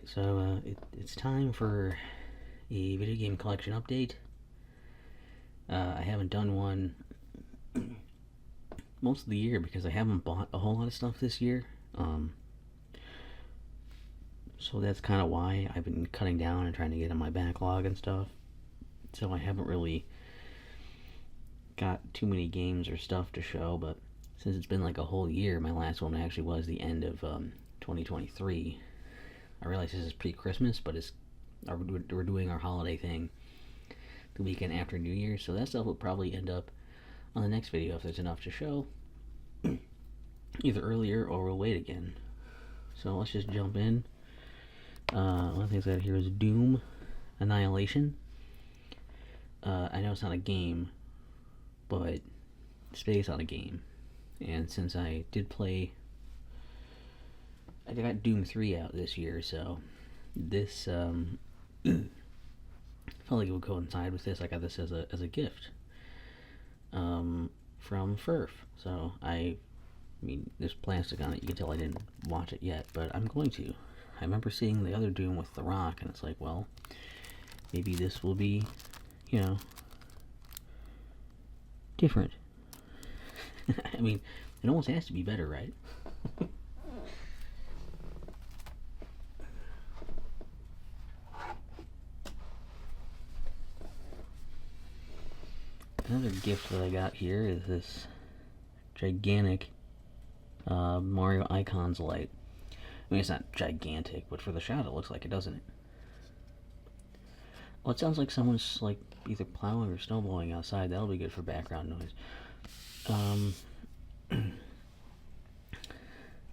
Alright, so it's time for a video game collection update. I haven't done one most of the year because I haven't bought a whole lot of stuff this year. So that's kind of why I've been cutting down and trying to get on my backlog and stuff. So I haven't really got too many games or stuff to show, but since it's been like a whole year, my last one actually was the end of 2023. I realize this is pre-Christmas, but we're doing our holiday thing the weekend after New Year's, so that stuff will probably end up on the next video if there's enough to show, either earlier or we'll wait again. So let's just jump in. One of the things I got here is Doom Annihilation. I know it's not a game, but it's based on a game, and since I did play, I got Doom 3 out this year, so this felt like it would coincide with this. I got this as a gift from Furf. So I mean, there's plastic on it. You can tell I didn't watch it yet, but I'm going to. I remember seeing the other Doom with The Rock, and it's like, well, maybe this will be, you know, different. I mean, it almost has to be better, right? Another gift that I got here is this gigantic Mario Icons light. I mean, it's not gigantic, but for the shot it looks like it, doesn't it? Well, it sounds like someone's like either plowing or snowblowing outside. That'll be good for background noise.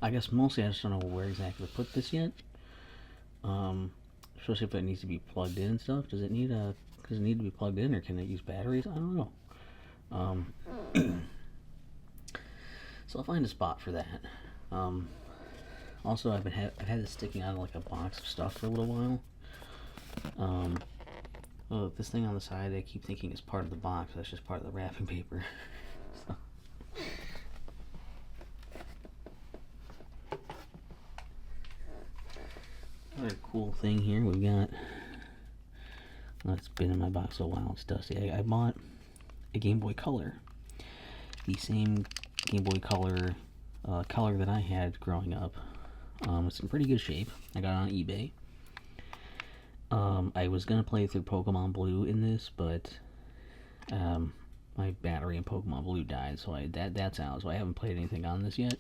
I guess mostly I just don't know where exactly to put this yet. Especially if it needs to be plugged in and stuff. Does it need to be plugged in, or can it use batteries? I don't know. So I'll find a spot for that. Also, I've had this sticking out of like a box of stuff for a little while. Oh, this thing on the side, I keep thinking is part of the box. That's just part of the wrapping paper. So. Another cool thing here we've got. Well, it's been in my box a while. It's dusty. I bought a Game Boy Color, the same Game Boy Color color that I had growing up. It's in pretty good shape. I got it on eBay. I was gonna play through Pokemon Blue in this, but my battery in Pokemon Blue died, so that's out. So I haven't played anything on this yet.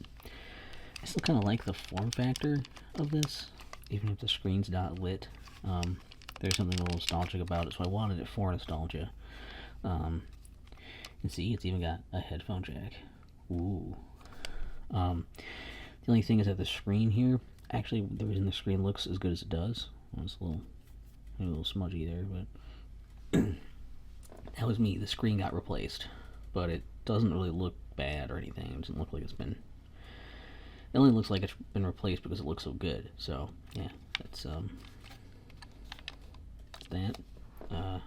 I still kind of like the form factor of this, even if the screen's not lit. There's something a little nostalgic about it, so I wanted it for nostalgia. And see, it's even got a headphone jack. Ooh. The only thing is that the screen here, actually, the reason the screen looks as good as it does, well, it's a little smudgy there, but that was me. The screen got replaced, but it doesn't really look bad or anything. It doesn't look like it's been. It only looks like it's been replaced because it looks so good. So yeah, that's that.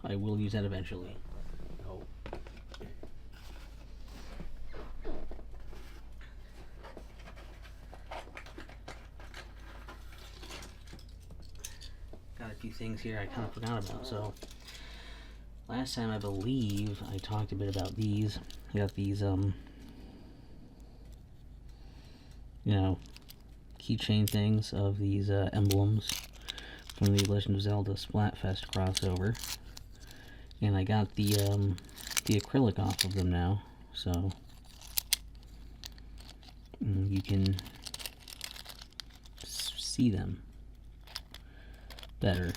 I will use that eventually. Oh. Got a few things here I kind of forgot about. So last time I believe I talked a bit about these. I got these you know, keychain things of these emblems from the Legend of Zelda Splatfest crossover, and I got the acrylic off of them now, so you can see them better.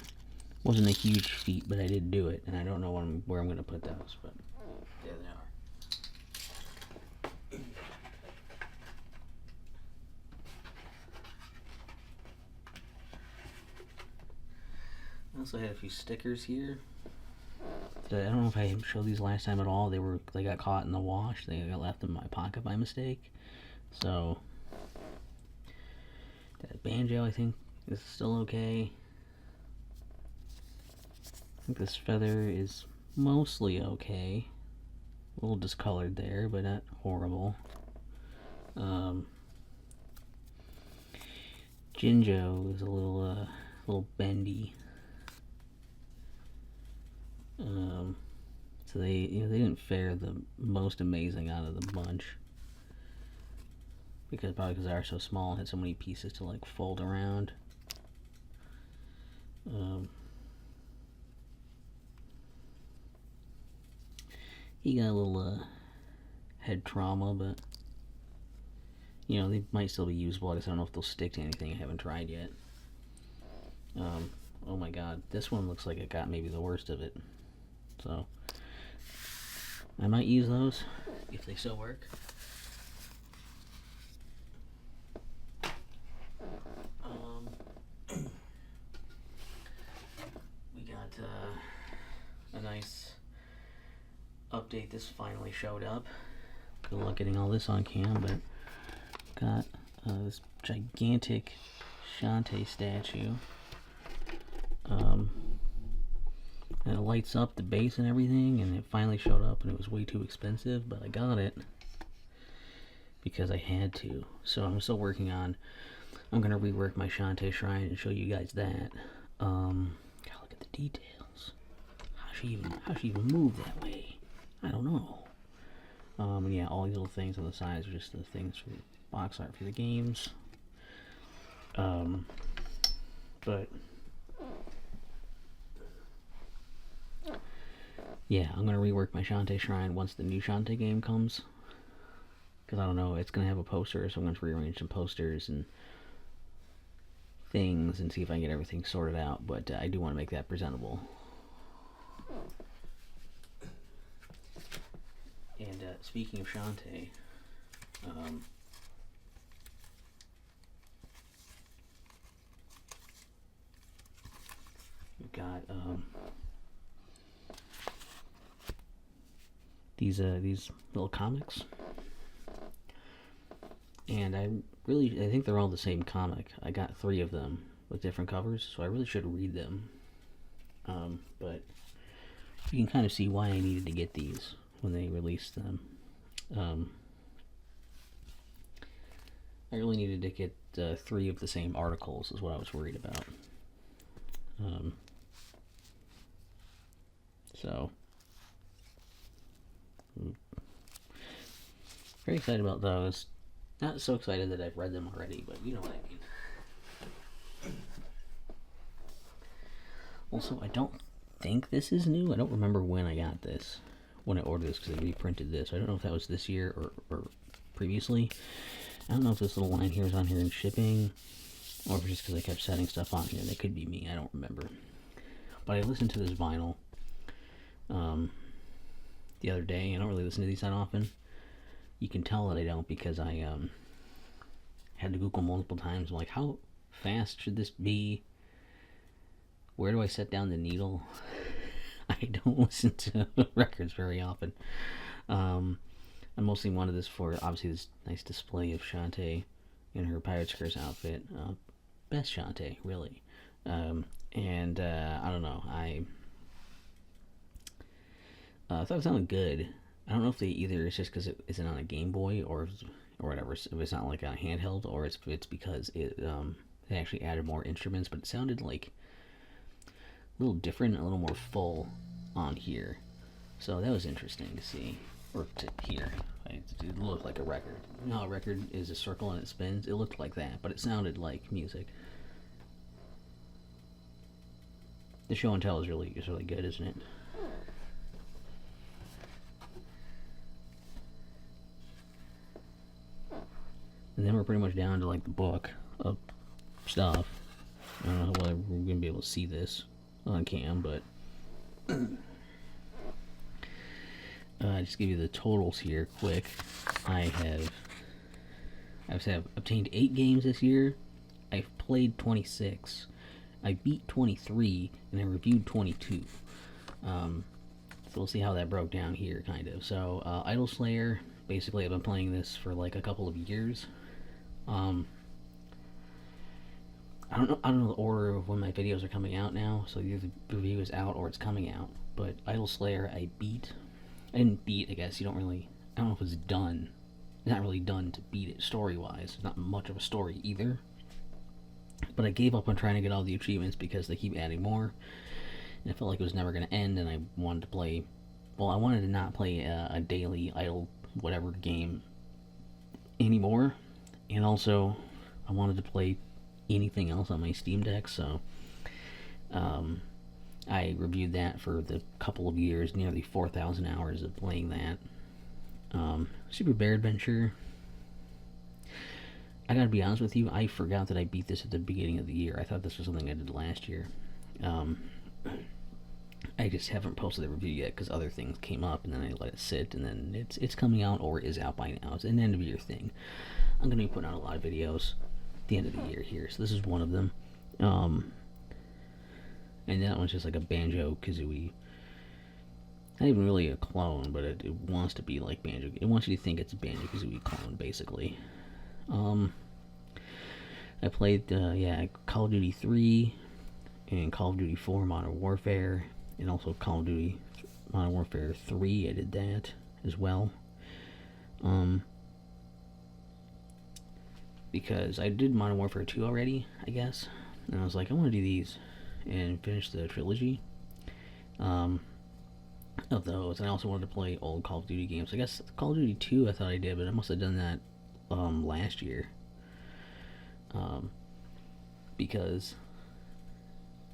Wasn't a huge feat, but I did do it, and I don't know where I'm going to put those, but there they are. I also had a few stickers here. I don't know if I showed these last time at all. They got caught in the wash. They got left in my pocket by mistake. So that banjo, I think, is still okay. I think this feather is mostly okay. A little discolored there, but not horrible. Jinjo is a little little bendy. So they didn't fare the most amazing out of the bunch, probably because they are so small and had so many pieces to like fold around. He got a little head trauma, but they might still be usable. I guess I don't know if they'll stick to anything. I haven't tried yet. Oh my god, this one looks like it got maybe the worst of it. So I might use those if they still work. We got a nice update. This finally showed up. Good luck getting all this on cam, but got this gigantic Shantae statue. And it lights up the base and everything, and it finally showed up, and it was way too expensive, but I got it because I had to. So I'm still working on, I'm going to rework my Shantae shrine and show you guys that. God, look at the details. How she even move that way? I don't know. And yeah, all these little things on the sides are just the things for the box art for the games. But yeah, I'm going to rework my Shantae shrine once the new Shantae game comes. Because I don't know, it's going to have a poster, so I'm going to rearrange some posters and things and see if I can get everything sorted out. But I do want to make that presentable. And speaking of Shantae, we've got these little comics, and I think they're all the same comic. I got 3 of them with different covers, so I really should read them. But you can kind of see why I needed to get these when they released them. I really needed to get 3 of the same articles is what I was worried about. So very excited about those. Not so excited that I've read them already, but you know what I mean. Also, I don't think this is new. I don't remember when I got this, when I ordered this, because they reprinted this. I don't know if that was this year or previously. I don't know if this little line here is on here in shipping, or if it's just because I kept setting stuff on here. That could be me. I don't remember. But I listened to this vinyl the other day. I don't really listen to these that often. You can tell that I don't because I had to Google multiple times. I'm like, how fast should this be? Where do I set down the needle? I don't listen to records very often. I mostly wanted this for, obviously, this nice display of Shantae in her Pirate Skirts outfit. Best Shantae, really. And I don't know. I thought it sounded good. I don't know if it's just because it isn't on a Game Boy or whatever. If it's not like on a handheld, or it's because they actually added more instruments, but it sounded like a little different, a little more full on here. So that was interesting to see, or to hear. It looked like a record. You know how a record is a circle and it spins? It looked like that, but it sounded like music. The show and tell is really good, isn't it? And then we're pretty much down to like the book of stuff. I don't know whether we're gonna be able to see this on cam, but just give you the totals here quick. I've obtained 8 games this year. I've played 26. I beat 23, and I reviewed 22. So we'll see how that broke down here, kind of. So, Idol Slayer, basically I've been playing this for like a couple of years. I don't know the order of when my videos are coming out now, so either the review is out or it's coming out. But Idol Slayer I didn't beat, I guess. I don't know if it's done. It's not really done to beat it story-wise. It's not much of a story either. But I gave up on trying to get all the achievements because they keep adding more, and I felt like it was never going to end. And I wanted to play. Well, I wanted to not play a daily idle whatever game anymore, and also I wanted to play anything else on my Steam Deck. So I reviewed that for the couple of years, nearly 4,000 hours of playing that. Super Bear Adventure. I gotta be honest with you, I forgot that I beat this at the beginning of the year. I thought this was something I did last year. I just haven't posted the review yet because other things came up, and then I let it sit, and then it's coming out or is out by now. It's an end of year thing. I'm gonna be putting out a lot of videos at the end of the year here, so this is one of them. And that one's just like a Banjo Kazooie. Not even really a clone, but it wants to be like Banjo. It wants you to think it's a Banjo Kazooie clone, basically. I played Call of Duty 3 and Call of Duty 4 Modern Warfare, and also Call of Duty Modern Warfare 3. I did that as well. Because I did Modern Warfare 2 already, I guess, and I was like, I want to do these and finish the trilogy of those. And I also wanted to play old Call of Duty games. I guess Call of Duty 2 I thought I did, but I must have done that last year. Because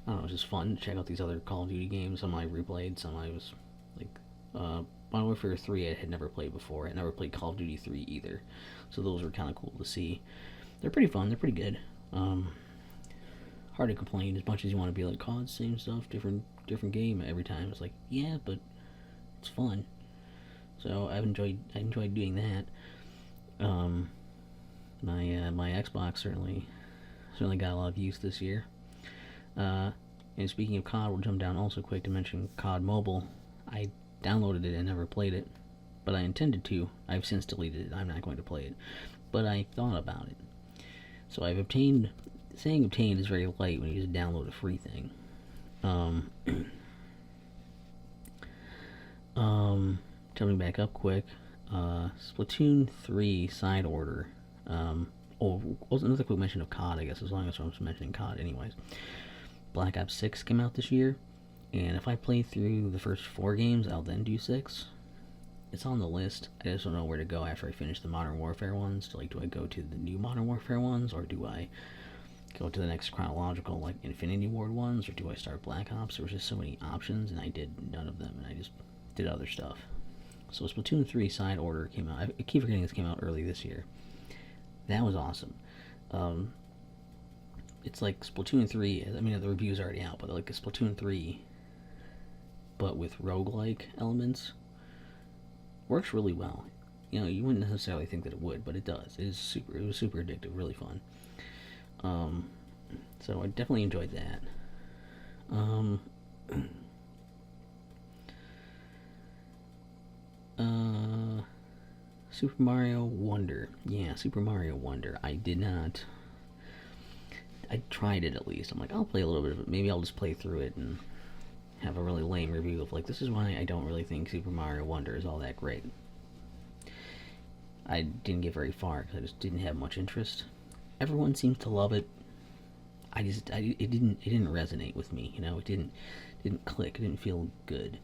I don't know, it was just fun to check out these other Call of Duty games. Some I replayed, some I was like Modern Warfare 3 I had never played before. I never played Call of Duty 3 either, so those were kind of cool to see. They're pretty fun, they're pretty good. Hard to complain as much as you want to be like, COD, same stuff, different game every time. It's like, yeah, but it's fun. So I enjoyed doing that. My Xbox certainly got a lot of use this year. And speaking of COD, we'll jump down also quick to mention COD Mobile. I downloaded it and never played it, but I intended to. I've since deleted it. I'm not going to play it, but I thought about it. So I've obtained. Saying obtained is very light when you just download a free thing. Jumping back up quick, Splatoon 3 side order. Was another quick mention of COD, I guess, as long as I was mentioning COD anyways. Black Ops 6 came out this year, and if I play through the first 4 games, I'll then do 6. It's on the list. I just don't know where to go after I finish the Modern Warfare ones. Do I go to the new Modern Warfare ones, or do I go to the next chronological, like, Infinity Ward ones, or do I start Black Ops? There was just so many options, and I did none of them, and I just did other stuff. So Splatoon 3 side order came out. I keep forgetting this came out early this year. That was awesome. It's like Splatoon 3, I mean, the review's already out, but like a Splatoon 3, but with roguelike elements. Works really well. You know, you wouldn't necessarily think that it would, but it does. It was super addictive, really fun. So I definitely enjoyed that. Super Mario Wonder. Yeah, Super Mario Wonder. I tried it at least. I'm like, I'll play a little bit of it. Maybe I'll just play through it and have a really lame review of like, this is why I don't really think Super Mario Wonder is all that great. I didn't get very far because I just didn't have much interest. Everyone seems to love it. It didn't resonate with me. You know, it didn't click. It didn't feel good.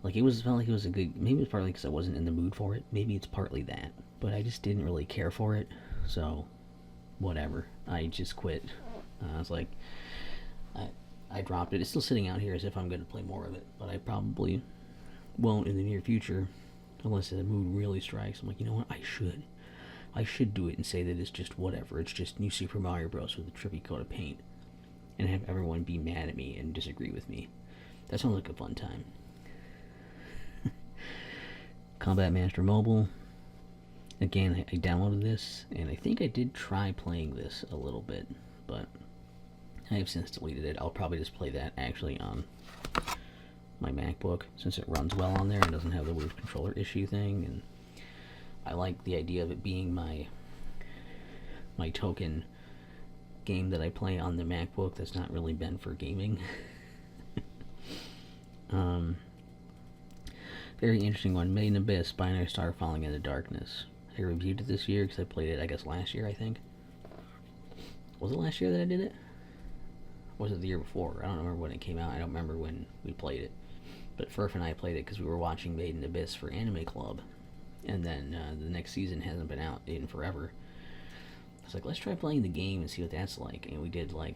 Like it felt like it was a good. Maybe it's partly because I wasn't in the mood for it. Maybe it's partly that. But I just didn't really care for it. So, whatever. I just quit. I was like, I dropped it. It's still sitting out here as if I'm going to play more of it, but I probably won't in the near future, unless the mood really strikes. I'm like, you know what? I should do it and say that it's just whatever. It's just New Super Mario Bros. With a trippy coat of paint, and have everyone be mad at me and disagree with me. That sounds like a fun time. Combat Master Mobile. Again, I downloaded this, and I think I did try playing this a little bit, but I have since deleted it. I'll probably just play that actually on my MacBook, since it runs well on there and doesn't have the weird controller issue thing, and I like the idea of it being my token game that I play on the MacBook that's not really meant for gaming. Very interesting one. Made in Abyss, Binary Star Falling into Darkness. I reviewed it this year because I played it, I guess, last year, I think. Was it last year that I did it? Or was it the year before? I don't remember when it came out. I don't remember when we played it. But Furf and I played it because we were watching Made in Abyss for Anime Club. And then the next season hasn't been out in forever. I was like, let's try playing the game and see what that's like. And we did like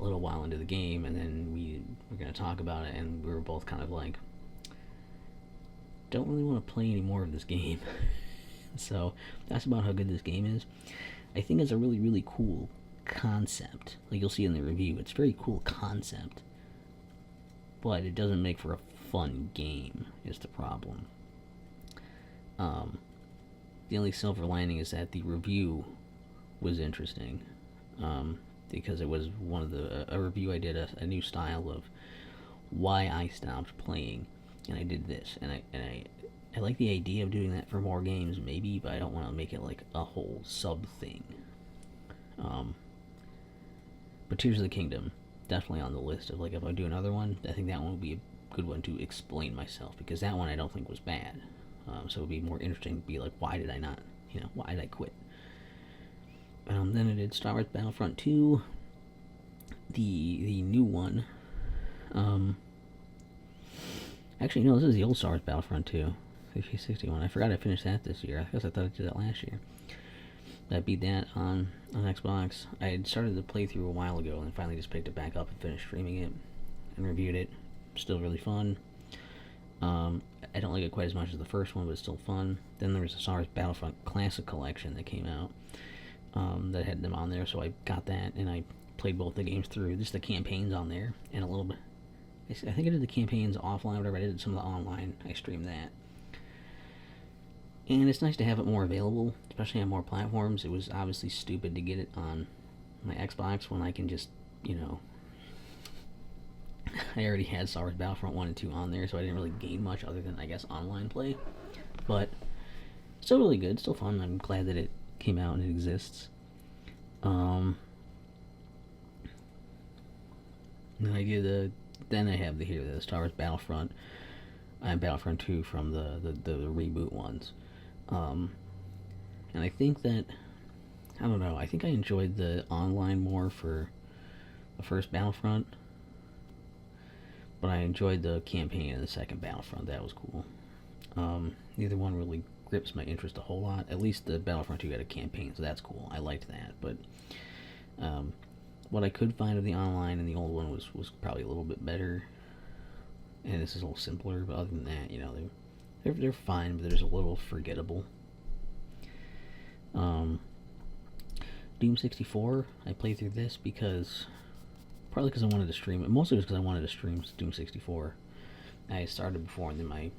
a little while into the game, and then we were going to talk about it, and we were both kind of like, don't really want to play any more of this game. So that's about how good this game is. I think it's a really, really cool concept. Like you'll see in the review, it's a very cool concept. But it doesn't make for a fun game, is the problem. The only silver lining is that the review was interesting. Because it was one of a review I did, a new style of why I stopped playing, and I did this, and I like the idea of doing that for more games, maybe, but I don't want to make it like a whole sub thing. But Tears of the Kingdom, definitely on the list of like if I do another one, I think that one would be a good one to explain myself, because that one I don't think was bad. So it would be more interesting to be like, why did I not, why did I quit? Then I did Star Wars Battlefront 2, the new one. Actually, no, this is the old Star Wars Battlefront 2, 6061. I forgot I finished that this year. I guess I thought I did that last year. I beat that on Xbox. I had started the playthrough a while ago, and finally just picked it back up and finished streaming it and reviewed it. Still really fun. I don't like it quite as much as the first one, but it's still fun. Then there was the Star Wars Battlefront Classic Collection that came out. That had them on there, so I got that, and I played both the games through. Just the campaigns on there, and a little bit. I think I did the campaigns offline, whatever. I did some of the online. I streamed that, and it's nice to have it more available, especially on more platforms. It was obviously stupid to get it on my Xbox when I can just, I already had Star Wars Battlefront 1 and 2 on there, so I didn't really gain much other than, I guess, online play. But still really good, still fun. I'm glad that it came out and it exists. Then I have the Star Wars Battlefront and Battlefront 2 from the reboot ones. And I think that, I don't know, I think I enjoyed the online more for the first Battlefront, but I enjoyed the campaign in the second Battlefront. That was cool. Neither one really grips my interest a whole lot. At least the Battlefront 2 had a campaign, so that's cool. I liked that, but what I could find of the online in the old one was probably a little bit better, and this is a little simpler. But other than that, they're fine, but they're just a little forgettable. Doom 64, I played through this partly because I wanted to stream it. Mostly it was because I wanted to stream Doom 64. I started before, and then my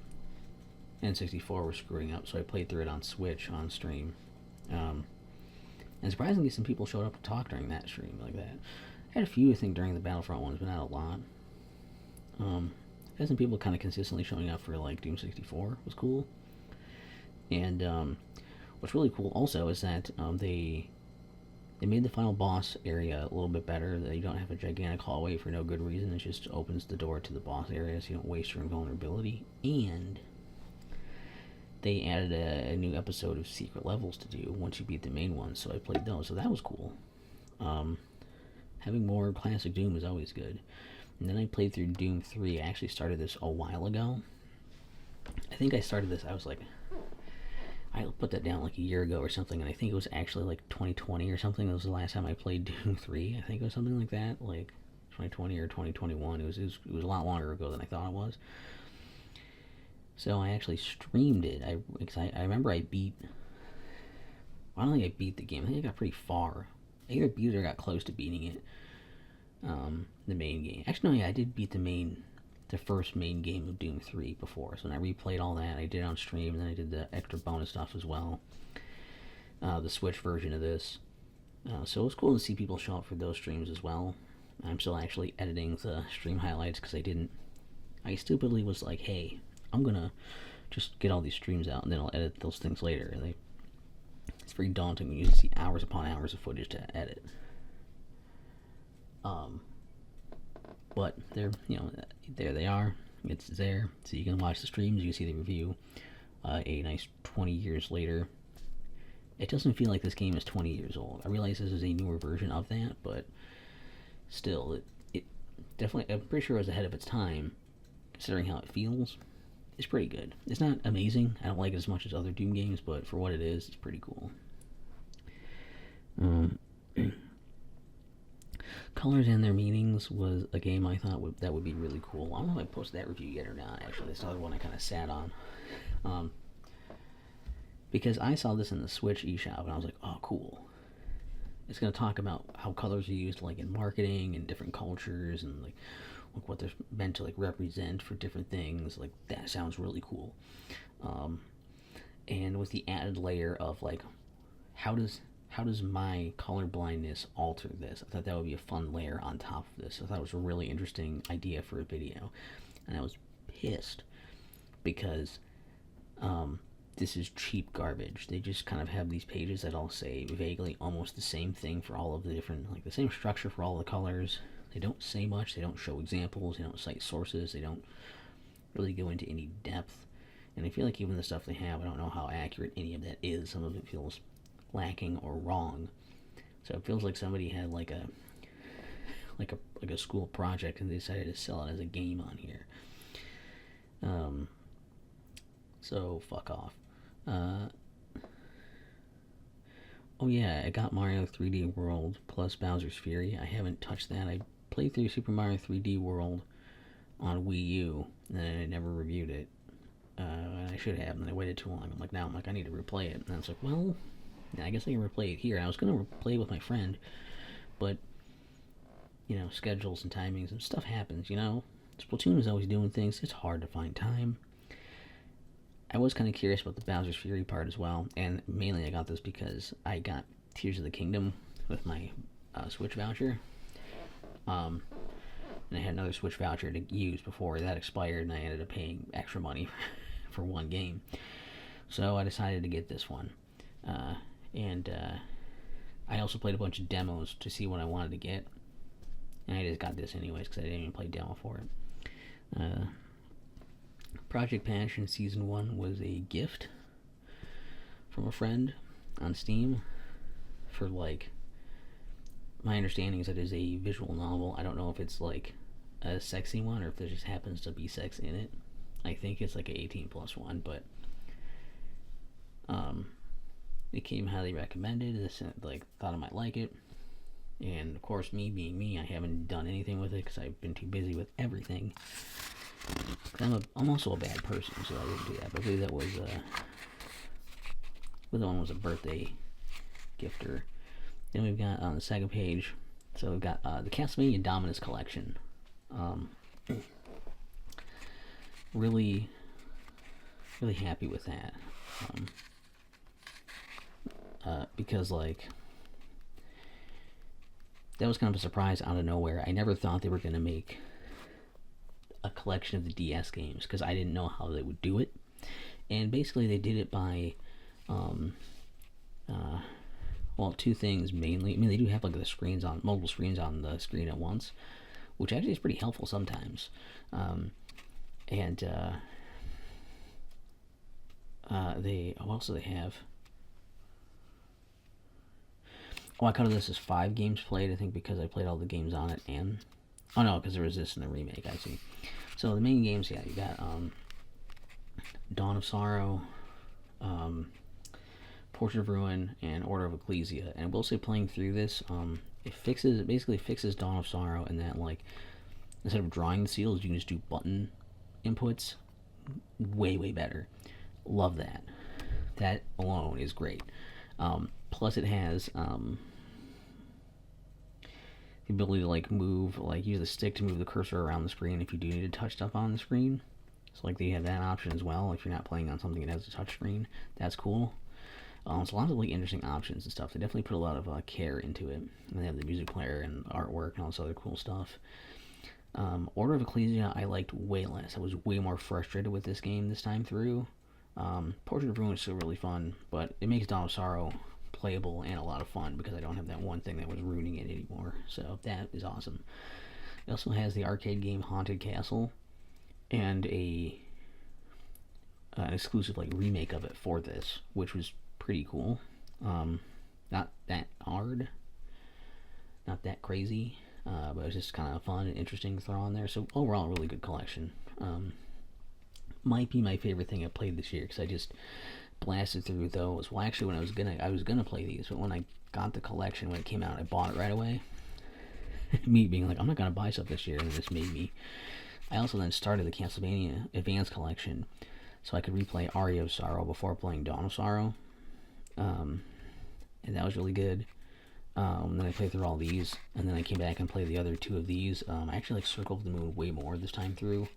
N64 was screwing up, so I played through it on Switch on stream. And surprisingly, some people showed up to talk during that stream like that. I had a few, I think, during the Battlefront ones, but not a lot. I had some people kind of consistently showing up for like Doom 64. Was cool. And what's really cool also is that they made the final boss area a little bit better. That you don't have a gigantic hallway for no good reason. It just opens the door to the boss area, so you don't waste your invulnerability. And they added a new episode of secret levels to do once you beat the main ones, so I played those, so that was cool. Having more classic Doom is always good. And then I played through Doom 3. I actually started this a while ago. I think I started this, I was like, I put that down like a year ago or something, and I think it was actually like 2020 or something. That was the last time I played Doom 3. I think it was something like that, like 2020 or 2021. It was a lot longer ago than I thought it was. So I actually streamed it. I remember I don't think I beat the game. I think I got pretty far. I either beat it or got close to beating it. The main game. Actually, no, yeah, I did beat the first main game of Doom 3 before. So when I replayed all that, I did it on stream, and then I did the extra bonus stuff as well. The Switch version of this. So it was cool to see people show up for those streams as well. I'm still actually editing the stream highlights because I stupidly was like, hey, I'm gonna just get all these streams out and then I'll edit those things later. It's very daunting when you see hours upon hours of footage to edit. But there they are. It's there, so you can watch the streams. You can see the review. A nice 20 years later, it doesn't feel like this game is 20 years old. I realize this is a newer version of that, but still, it definitely, I'm pretty sure it was ahead of its time, considering how it feels. It's pretty good. It's not amazing. I don't like it as much as other Doom games, but for what it is, it's pretty cool. Um, Colors and Their Meanings was a game I thought that would be really cool. I don't know if I posted that review yet or not. Actually, this other one I kind of sat on. Because I saw this in the Switch eShop and I was like, oh, cool. It's going to talk about how colors are used like in marketing and different cultures and like what they're meant to like represent for different things. Like that sounds really cool. And with the added layer of like, how does my color blindness alter this? I thought that would be a fun layer on top of this. I thought it was a really interesting idea for a video, and I was pissed because this is cheap garbage. They just kind of have these pages that all say vaguely almost the same thing for all of the different, like the same structure for all the colors. They don't say much. They don't show examples. They don't cite sources. They don't really go into any depth. And I feel like even the stuff they have, I don't know how accurate any of that is. Some of it feels lacking or wrong. So it feels like somebody had like a school project and they decided to sell it as a game on here. So fuck off. Oh yeah, I got Mario 3D World plus Bowser's Fury. I haven't touched that. I played through Super Mario 3D World on Wii U, and then I never reviewed it. I should have, and then I waited too long. I'm like, I need to replay it. And I was like, well, I guess I can replay it here. I was going to replay it with my friend, but, schedules and timings and stuff happens, Splatoon is always doing things. It's hard to find time. I was kind of curious about the Bowser's Fury part as well, and mainly I got this because I got Tears of the Kingdom with my Switch voucher. And I had another Switch voucher to use before that expired, and I ended up paying extra money for one game. So I decided to get this one. And I also played a bunch of demos to see what I wanted to get. And I just got this anyways because I didn't even play demo for it. Project Passion Season 1 was a gift from a friend on Steam for like, my understanding is that it is a visual novel. I don't know if it's like a sexy one or if there just happens to be sex in it. I think it's like an 18+ one, but it came highly recommended. Like, thought I might like it, and of course, me being me, I haven't done anything with it because I've been too busy with everything. I'm also a bad person, so I didn't do that. But I believe that was the one was a birthday gifter. Then we've got on the second page, so we've got the Castlevania Dominus Collection. Really, really happy with that. Because like that was kind of a surprise out of nowhere. I never thought they were going to make a collection of the DS games because I didn't know how they would do it. And basically they did it by two things mainly. I mean, they do have like the screens on multiple screens on the screen at once, which actually is pretty helpful sometimes. What else do they have? I counted this as 5 games played, I think, because I played all the games on it, and because there was this in the remake. I see. So the main games, you got Dawn of Sorrow, Portrait of Ruin, and Order of Ecclesia. And I will say, playing through this, it basically fixes Dawn of Sorrow, and that like instead of drawing the seals, you can just do button inputs. Way better. Love that. That alone is great. Plus, it has the ability to like move, like use the stick to move the cursor around the screen if you do need to touch stuff on the screen. So like they have that option as well if you're not playing on something that has a touch screen. That's cool. So a lot of like interesting options and stuff. They definitely put a lot of care into it. And they have the music player and artwork and all this other cool stuff. Order of Ecclesia I liked way less. I was way more frustrated with this game this time through. Portrait of Ruin is still really fun, but it makes Dawn of Sorrow playable and a lot of fun because I don't have that one thing that was ruining it anymore. So that is awesome. It also has the arcade game Haunted Castle and an exclusive like remake of it for this, which was pretty cool. Not that hard, not that crazy, but it's just kind of fun and interesting to throw on there. So overall, a really good collection. Might be my favorite thing I played this year because I just blasted through those. Well, actually, when I was gonna play these, but when I got the collection when it came out, I bought it right away. Me being like, I'm not gonna buy stuff this year, and it just made me. I also then started the Castlevania Advance Collection, so I could replay Aria of Sorrow before playing Dawn of Sorrow, and that was really good. Then I played through all these, and then I came back and played the other two of these. I actually like Circle of the Moon way more this time through.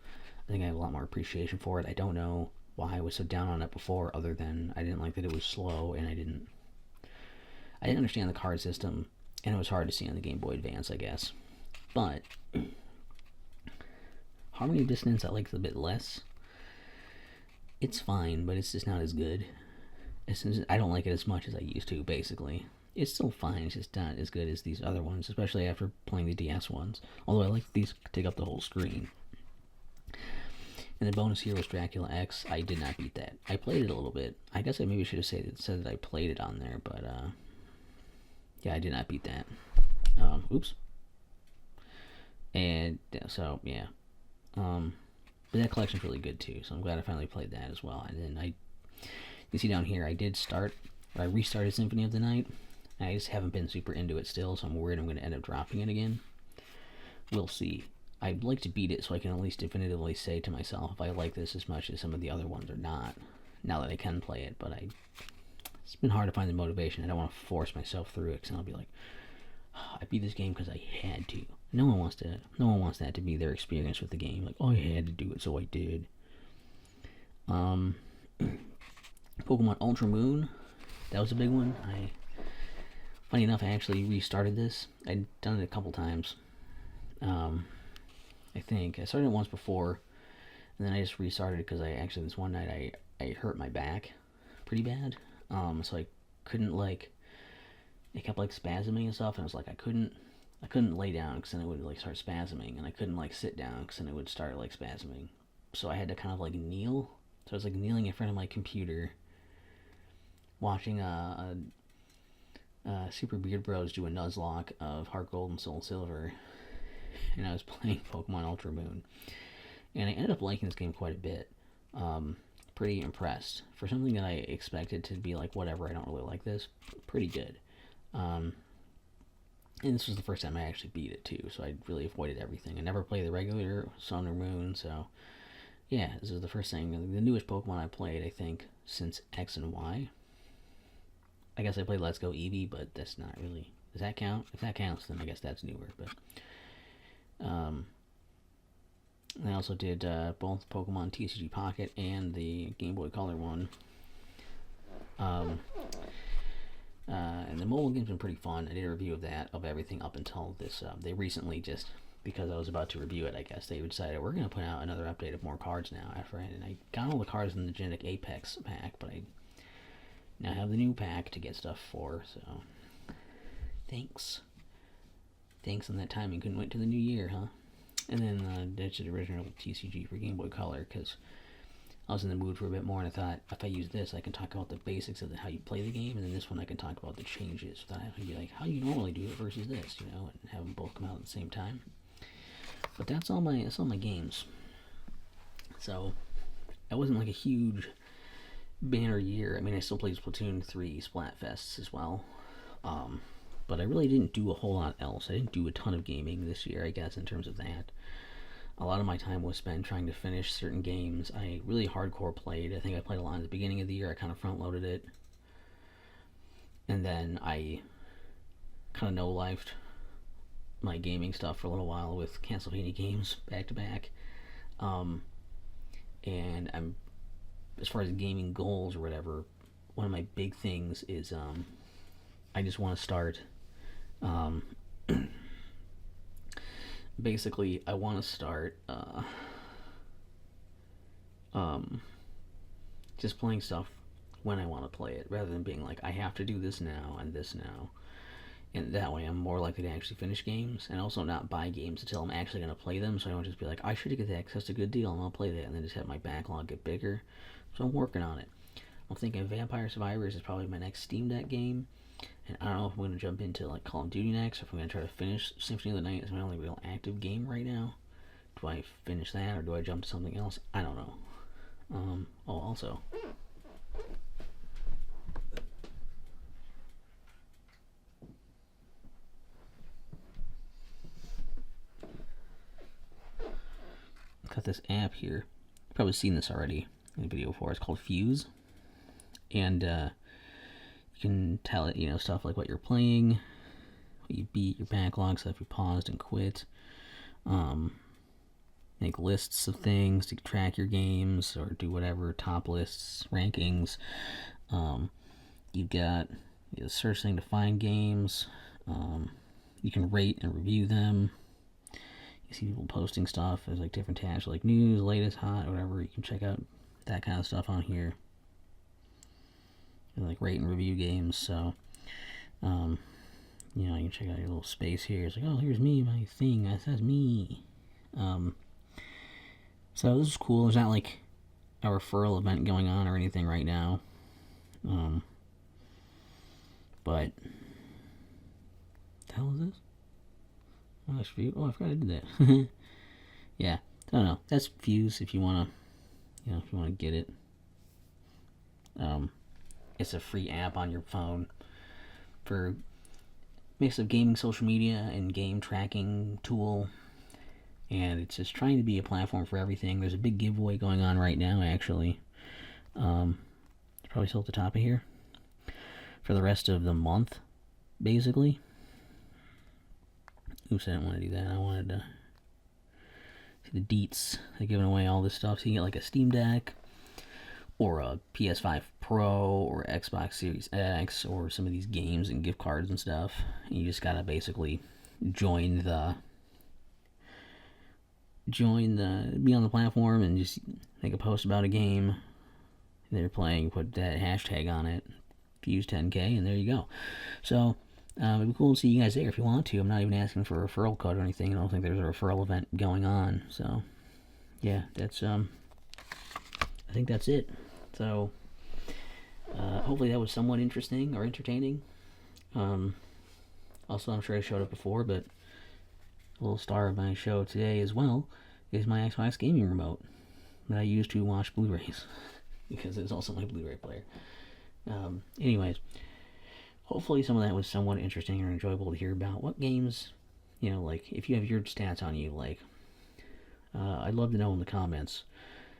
I think I have a lot more appreciation for it. I don't know why I was so down on it before, other than I didn't like that it was slow, and I didn't understand the card system, and it was hard to see on the Game Boy Advance, I guess. But Harmony of Dissonance I liked a bit less. It's fine, but it's just not as good. I don't like it as much as I used to, basically. It's still fine, it's just not as good as these other ones, especially after playing the DS ones. Although I like these take up the whole screen. And the bonus here was Dracula X. I did not beat that. I played it a little bit. I guess I maybe should have said that I played it on there, but yeah, I did not beat that. Oops. And so yeah, but that collection's really good too. So I'm glad I finally played that as well. And then you see down here, I restarted Symphony of the Night. I just haven't been super into it still, so I'm worried I'm going to end up dropping it again. We'll see. I'd like to beat it so I can at least definitively say to myself if I like this as much as some of the other ones or not, now that I can play it. But it's been hard to find the motivation. I don't want to force myself through it, because I'll be like, oh, I beat this game because I had to. No one wants that to be their experience with the game. Like, oh, I had to do it, so I did. Pokemon Ultra Moon, that was a big one. Funny enough, I actually restarted this. I'd done it a couple times. I think I started it once before, and then I just restarted it because this one night I hurt my back pretty bad. So I couldn't it kept spasming and stuff, and I was like I couldn't lay down because then it would start spasming, and I couldn't sit down because then it would start spasming. So I had to kind of kneel. So I was kneeling in front of my computer, watching Super Beard Bros do a Nuzlocke of Heart Gold and Soul Silver, and I was playing Pokemon Ultra Moon, and I ended up liking this game quite a bit. Pretty impressed for something that I expected to be whatever. I don't really like this. Pretty good. And this was the first time I actually beat it too, so I really avoided everything. I never played the regular Sun or Moon, so yeah, this is the first thing, the newest Pokemon I played, I think, since X and Y. I guess I played Let's Go Eevee, but that's not really... Does that count? If that counts, then I guess that's newer, but... I also did both Pokemon TCG Pocket and the Game Boy Color one. And the mobile game's been pretty fun. I did a review of that, of everything up until this. They recently just... Because I was about to review it, I guess, they decided we're going to put out another update of more cards now. And I got all the cards in the Genetic Apex pack, but I now have the new pack to get stuff for, so thanks on that timing. Couldn't wait till the new year, huh? And then ditched the original TCG for Game Boy Color because I was in the mood for a bit more, and I thought if I use this, I can talk about the basics of how you play the game, and then this one I can talk about the changes without having to be how you normally do it versus this, and have them both come out at the same time. But that's all my games. So that wasn't a huge banner year. I mean, I still played Splatoon 3 Splatfests as well. But I really didn't do a whole lot else. I didn't do a ton of gaming this year, I guess, in terms of that. A lot of my time was spent trying to finish certain games. I really hardcore played. I think I played a lot at the beginning of the year. I kind of front-loaded it. And then I kind of no-lifed my gaming stuff for a little while with Castlevania games back-to-back. And as far as gaming goals or whatever, one of my big things is I just want to start basically I want to start just playing stuff when I want to play it, rather than being I have to do this now and this now, and that way I'm more likely to actually finish games, and also not buy games until I'm actually going to play them, so I don't just be I should get access to a good deal and I'll play that, and then just have my backlog get bigger. So I'm working on it. I'm thinking Vampire Survivors is probably my next Steam Deck game. And I don't know if I'm going to jump into like Call of Duty next, or if I'm going to try to finish Symphony of the Night. It's my only real active game right now. Do I finish that, or do I jump to something else? I don't know. Also, got this app here. You've probably seen this already in a video before. It's called Fuse, and you can tell it, stuff like what you're playing, what you beat, your backlog, stuff you paused and quit. Make lists of things to track your games or do whatever, top lists, rankings. You've got the search thing to find games. You can rate and review them. You see people posting stuff. There's like different tabs like news, latest, hot, whatever. You can check out that kind of stuff on here. And like rate and review games. So, you can check out your little space here. It's like, oh, here's me, my thing. That says me. So this is cool. There's not like a referral event going on or anything right now. But the hell is this? Oh, I forgot I did that. Yeah, I don't know. That's Fuse if you wanna, get it. It's a free app on your phone for mix of gaming, social media, and game tracking tool. And it's just trying to be a platform for everything. There's a big giveaway going on right now, actually. It's probably still at the top of here. For the rest of the month, basically. Oops, I didn't want to do that. I wanted to see the deets. They're giving away all this stuff. So you get like a Steam Deck, or a PS5 Pro, or Xbox Series X, or some of these games and gift cards and stuff. And you just gotta basically be on the platform and just make a post about a game they're playing, put that hashtag on it, Fuse 10K, and there you go. So it'd be cool to see you guys there if you want to. I'm not even asking for a referral code or anything. I don't think there's a referral event going on. So yeah, that's I think that's it. So hopefully that was somewhat interesting or entertaining. Also, I'm sure I showed it before, but a little star of my show today as well is my Xbox gaming remote that I use to watch Blu-rays because it's also my Blu-ray player. Anyways, hopefully some of that was somewhat interesting or enjoyable to hear about. What games, like if you have your stats on you, like I'd love to know in the comments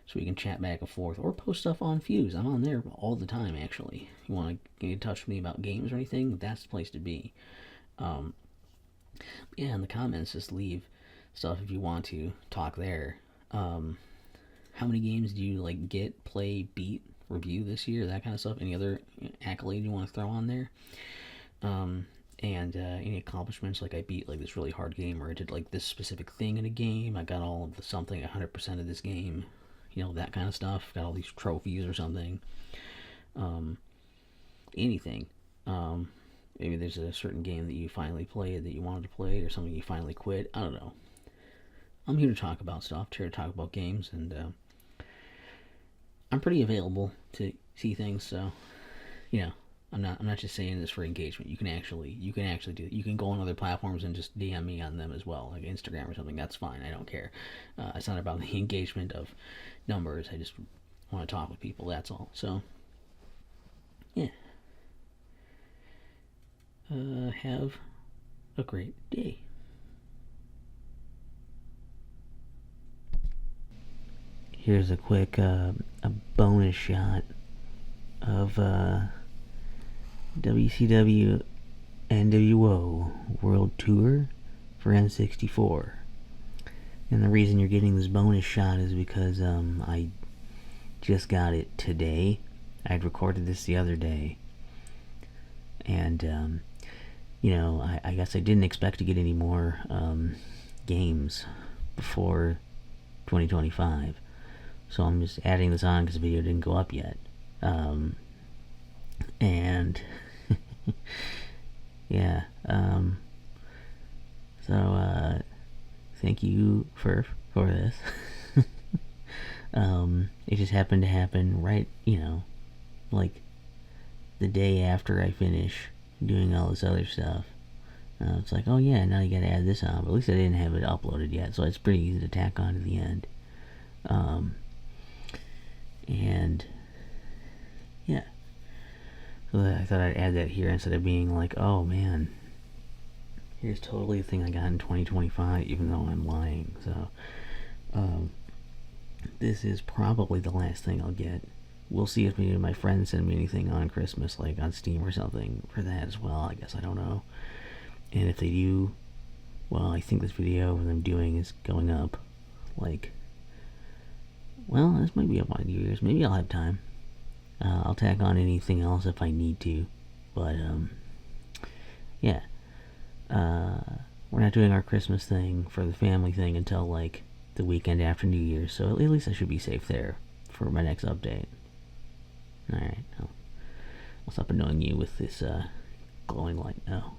so we can chat back and forth or post stuff on Fuse. I'm on there all the time, actually. If you want to get in touch with me about games or anything, that's the place to be. Yeah, in the comments, just leave stuff if you want to talk there. How many games do you like get, play, beat, review this year? That kind of stuff. Any other accolade you want to throw on there? And any accomplishments, like I beat like this really hard game, or I did like this specific thing in a game. I got all of the something 100% of this game. That kind of stuff. Got all these trophies or something. Anything. Maybe there's a certain game that you finally played that you wanted to play, or something you finally quit. I don't know. I'm here to talk about stuff, here to talk about games, and I'm pretty available to see things. So, I'm not just saying this for engagement. You can actually do it. You can go on other platforms and just DM me on them as well, like Instagram or something. That's fine. I don't care. It's not about the engagement of numbers. I just want to talk with people. That's all. So, yeah. Have a great day. Here's a quick a bonus shot of WCW NWO World Tour for N64. And the reason you're getting this bonus shot is because I just got it today. I'd recorded this the other day. And I guess I didn't expect to get any more games before 2025. So I'm just adding this on because the video didn't go up yet. And yeah, so thank you for this. It just happened to happen right like the day after I finish doing all this other stuff. It's like, oh yeah, now you gotta add this on. But at least I didn't have it uploaded yet, so it's pretty easy to tack on to the end. And yeah, so I thought I'd add that here instead of being like, oh man, here's totally a thing I got in 2025, even though I'm lying. So this is probably the last thing I'll get. We'll see if any of my friends send me anything on Christmas, like on Steam or something, for that as well. I guess, I don't know. And if they do, well, I think this video of them doing is going up. Like, well, this might be up on New Year's. Maybe I'll have time. I'll tack on anything else if I need to. But, yeah. We're not doing our Christmas thing for the family thing until, like, the weekend after New Year's. So at least I should be safe there for my next update. Alright, I'll stop annoying you with this glowing light now.